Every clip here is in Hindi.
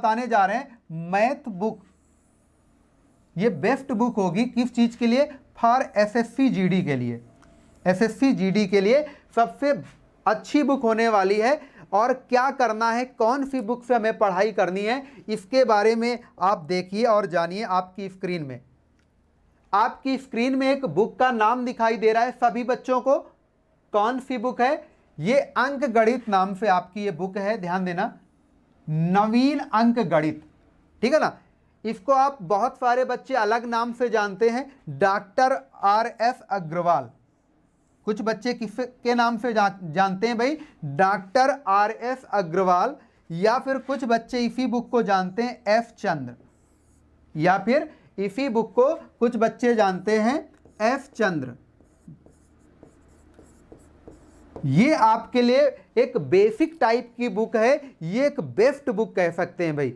बताने जा रहे हैं मैथ बुक, ये बेस्ट बुक होगी किस चीज के लिए? फॉर एसएससी जीडी के लिए। एसएससी जीडी के लिए सबसे अच्छी बुक होने वाली है। और क्या करना है, कौन सी बुक से हमें पढ़ाई करनी है, इसके बारे में आप देखिए और जानिए। आपकी स्क्रीन में, आपकी स्क्रीन में एक बुक का नाम दिखाई दे रहा है सभी बच्चों को। कौन सी बुक है? ये अंक गणित नाम से आपकी ये बुक है, ध्यान देना, नवीन अंक गणित, ठीक है ना। इसको आप बहुत सारे बच्चे अलग नाम से जानते हैं, डॉक्टर RS अग्रवाल। कुछ बच्चे किसके नाम से जानते हैं भाई? Doctor RS Agarwal. या फिर कुछ बच्चे इसी बुक को जानते हैं F चंद्र, या फिर इसी बुक को कुछ बच्चे जानते हैं F चंद्र। ये आपके लिए एक बेसिक टाइप की बुक है, ये एक बेस्ट बुक कह सकते हैं भाई।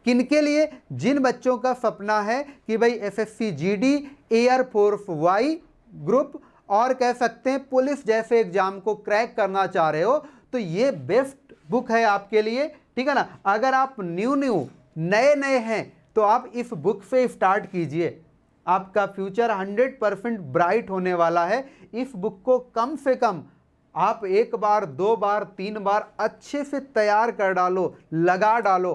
किनके लिए? जिन बच्चों का सपना है कि भाई SSC GD, air force Y group और कह सकते हैं पुलिस जैसे एग्जाम को क्रैक करना चाह रहे हो, तो ये बेस्ट बुक है आपके लिए, ठीक है ना। अगर आप नए हैं तो आप इस बुक से स्टार्ट कीजिए, आपका फ्यूचर 100% ब्राइट होने वाला है। इस बुक को कम से कम आप 1 बार 2 बार 3 बार अच्छे से तैयार कर डालो, लगा डालो,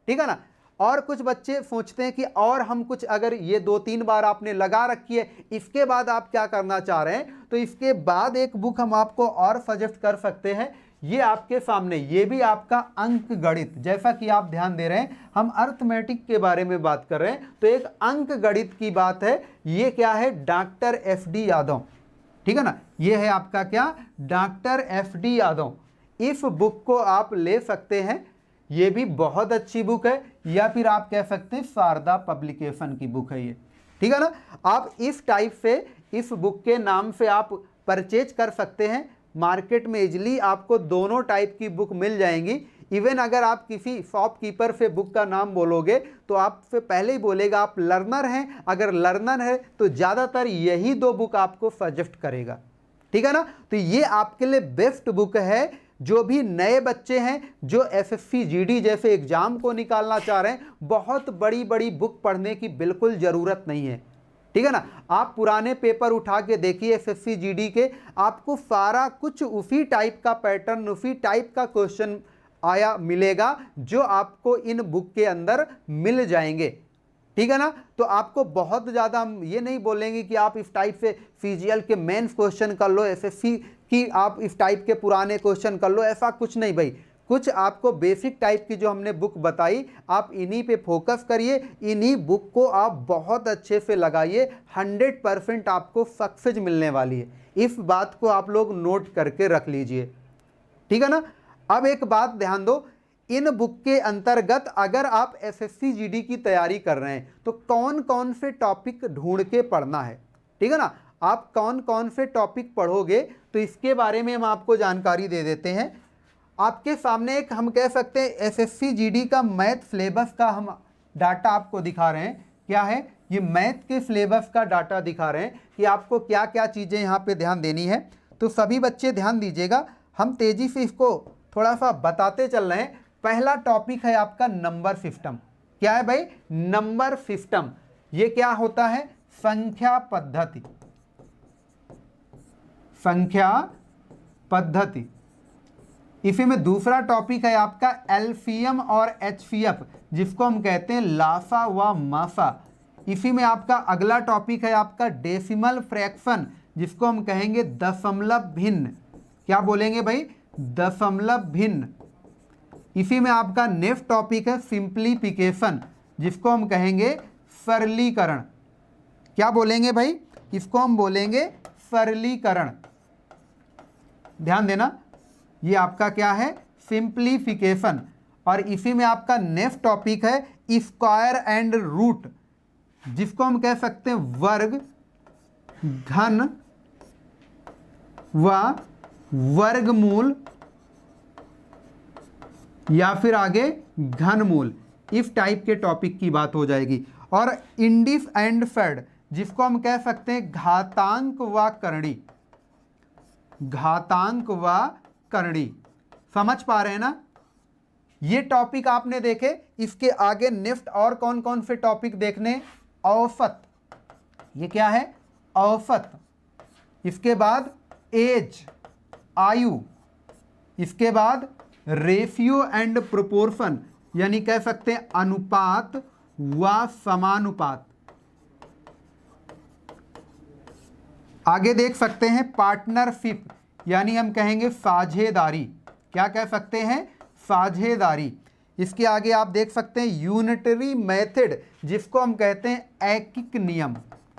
ठीक है ना। और कुछ बच्चे सोचते हैं कि और हम कुछ, अगर ये 2-3 बार आपने लगा रखी है, इसके बाद आप क्या करना चाह रहे हैं, तो इसके बाद एक बुक हम आपको और सजेस्ट कर सकते हैं। ये आपके सामने, ये भी आपका अंक गणित, जैसा कि आप ध्यान दे रहे हैं हम अर्थमेटिक के बारे में बात कर रहे हैं, तो एक अंक गणित की बात है। ये क्या है? डॉक्टर FD यादव, ठीक है ना। ये है आपका क्या? Doctor FD Yadav. इस बुक को आप ले सकते हैं, ये भी बहुत अच्छी बुक है। या फिर आप कह सकते हैं शारदा पब्लिकेशन की बुक है ये, ठीक है ना। आप इस टाइप से, इस बुक के नाम से आप परचेज कर सकते हैं। मार्केट में इजली आपको दोनों टाइप की बुक मिल जाएंगी। इवन अगर आप किसी शॉपकीपर से बुक का नाम बोलोगे तो आपसे पहले ही बोलेगा आप लर्नर हैं, अगर लर्नर है तो ज़्यादातर यही 2 बुक आपको सजेस्ट करेगा, ठीक है ना। तो ये आपके लिए बेस्ट बुक है। जो भी नए बच्चे हैं जो एसएससी जीडी जैसे एग्जाम को निकालना चाह रहे हैं, बहुत बड़ी बड़ी बुक पढ़ने की बिल्कुल ज़रूरत नहीं है, ठीक है ना। आप पुराने पेपर उठा के देखिए एसएससी जीडी के, आपको सारा कुछ उसी टाइप का पैटर्न, उसी टाइप का क्वेश्चन आया मिलेगा जो आपको इन बुक के अंदर मिल जाएंगे, ठीक है ना। तो आपको बहुत ज़्यादा हम ये नहीं बोलेंगे कि आप इस टाइप से सीजीएल के मेंस क्वेश्चन कर लो, एसएससी की आप इस टाइप के पुराने क्वेश्चन कर लो, ऐसा कुछ नहीं भाई। कुछ आपको बेसिक टाइप की जो हमने बुक बताई, आप इन्हीं पे फोकस करिए, इन्हीं बुक को आप बहुत अच्छे से लगाइए, 100% आपको सक्सेस मिलने वाली है। इस बात को आप लोग नोट करके रख लीजिए, ठीक है ना। अब एक बात ध्यान दो, इन बुक के अंतर्गत अगर आप एसएससी जीडी की तैयारी कर रहे हैं तो कौन कौन से टॉपिक ढूंढ के पढ़ना है, ठीक है ना। आप कौन कौन से टॉपिक पढ़ोगे तो इसके बारे में हम आपको जानकारी दे देते हैं। आपके सामने एक, हम कह सकते हैं एसएससी जीडी का मैथ सिलेबस का हम डाटा आपको दिखा रहे हैं। क्या है ये? मैथ के सिलेबस का डाटा दिखा रहे हैं कि आपको क्या क्या चीज़ें यहाँ पे ध्यान देनी है। तो सभी बच्चे ध्यान दीजिएगा, हम तेज़ी से इसको थोड़ा सा बताते चल रहे हैं। पहला टॉपिक है आपका नंबर सिस्टम। क्या है भाई? Number system. ये क्या होता है? संख्या पद्धति, संख्या पद्धति। इसी में दूसरा टॉपिक है आपका एलसीएम और एचसीएफ, जिसको हम कहते हैं लासा व मासा। इसी में आपका अगला टॉपिक है आपका डेसिमल फ्रैक्शन, जिसको हम कहेंगे दशमलव भिन्न। क्या बोलेंगे भाई? दशमलव भिन्न। इसी में आपका नेक्स्ट टॉपिक है सिंप्लीफिकेशन, जिसको हम कहेंगे सरलीकरण। क्या बोलेंगे भाई? इसको हम बोलेंगे सरलीकरण। ध्यान देना, ये आपका क्या है? सिंप्लीफिकेशन। और इसी में आपका नेक्स्ट टॉपिक है स्क्वायर एंड रूट, जिसको हम कह सकते हैं वर्ग, घन व वर्गमूल, या फिर आगे घनमूल। इस टाइप के टॉपिक की बात हो जाएगी। और इंडिस एंड फेड, जिसको हम कह सकते हैं घातांक व करणी, घातांक व करणी। समझ पा रहे हैं ना? ये टॉपिक आपने देखे। इसके आगे नेक्स्ट और कौन कौन से टॉपिक देखने, औसत, ये क्या है, औसत। इसके बाद एज, आयु। इसके बाद रेशियो एंड प्रोपोर्शन, यानी कह सकते हैं अनुपात व समानुपात। आगे देख सकते हैं पार्टनरशिप, यानी हम कहेंगे साझेदारी। क्या कह सकते हैं, साझेदारी। इसके आगे आप देख सकते हैं यूनिटरी मेथड, जिसको हम कहते हैं ऐकिक नियम।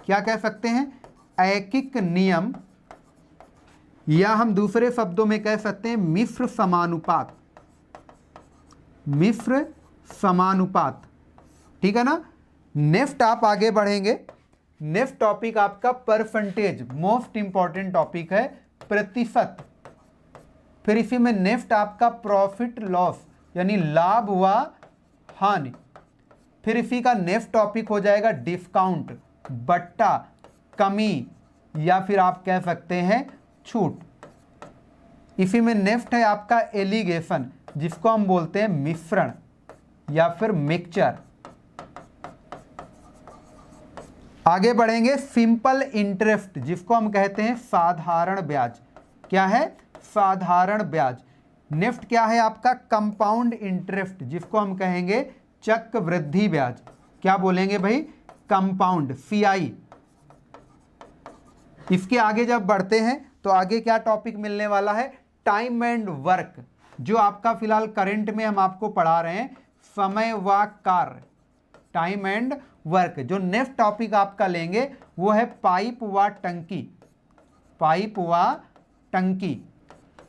क्या कह सकते हैं, ऐकिक नियम, या हम दूसरे शब्दों में कह सकते हैं मिश्र समानुपात, मिश्र समानुपात। ठीक है ना। नेक्स्ट आप आगे बढ़ेंगे। नेक्स्ट टॉपिक आपका परसेंटेज, मोस्ट इंपॉर्टेंट टॉपिक है, प्रतिशत। फिर इसी में नेक्स्ट आपका प्रॉफिट लॉस, यानी लाभ व हानि। फिर इसी का नेक्स्ट टॉपिक हो जाएगा डिस्काउंट, बट्टा, कमी, या फिर आप कह सकते हैं छूट। इसी में नेक्स्ट है आपका एलिगेशन, जिसको हम बोलते हैं मिश्रण या फिर मिक्सचर। आगे बढ़ेंगे सिंपल इंटरेस्ट, जिसको हम कहते हैं साधारण ब्याज। क्या है, साधारण ब्याज। नेक्स्ट क्या है आपका कंपाउंड इंटरेस्ट, जिसको हम कहेंगे चक्रवृद्धि ब्याज। क्या बोलेंगे भाई, कंपाउंड, CI। इसके आगे जब बढ़ते हैं तो आगे क्या टॉपिक मिलने वाला है, टाइम एंड वर्क, जो आपका फिलहाल करंट में हम आपको पढ़ा रहे हैं, समय व कार्य, टाइम एंड वर्क। जो नेक्स्ट टॉपिक आपका लेंगे वो है पाइप व टंकी, पाइप व टंकी।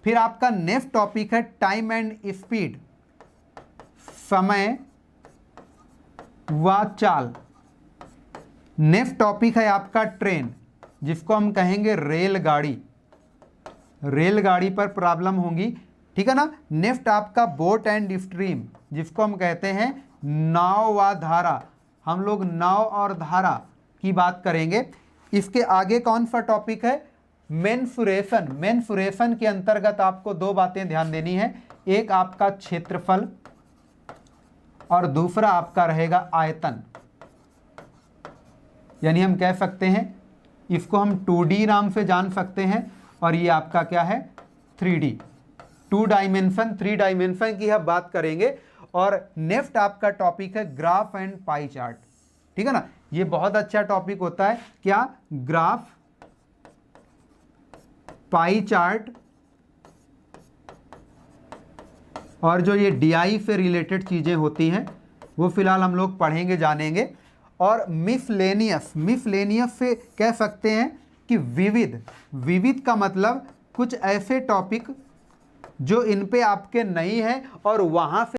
फिर आपका नेक्स्ट टॉपिक है टाइम एंड स्पीड, समय व चाल। नेक्स्ट टॉपिक है आपका ट्रेन, जिसको हम कहेंगे रेलगाड़ी, रेलगाड़ी पर प्रॉब्लम होगी। ठीक है ना। नेक्स्ट आपका बोट एंड स्ट्रीम, जिसको हम कहते हैं नाव व धारा। हम लोग नाव और धारा की बात करेंगे। इसके आगे कौन सा टॉपिक है, मेंसुरेशन। मेंसुरेशन के अंतर्गत आपको दो बातें ध्यान देनी है, एक आपका क्षेत्रफल और दूसरा आपका रहेगा आयतन। यानी हम कह सकते हैं इसको हम 2D नाम से जान सकते हैं, और ये आपका क्या है 3D, 2 डायमेंशन, 3 डायमेंशन की हम बात करेंगे। और नेक्स्ट आपका टॉपिक है ग्राफ एंड पाई चार्ट। ठीक है ना। ये बहुत अच्छा टॉपिक होता है, क्या, ग्राफ, पाई चार्ट, और जो ये DI से रिलेटेड चीजें होती हैं वो फिलहाल हम लोग पढ़ेंगे, जानेंगे। और मिसलेनियस, मिसलेनियस से कह सकते हैं कि विविध। विविध का मतलब कुछ ऐसे टॉपिक जो इन पे आपके नहीं है और वहां से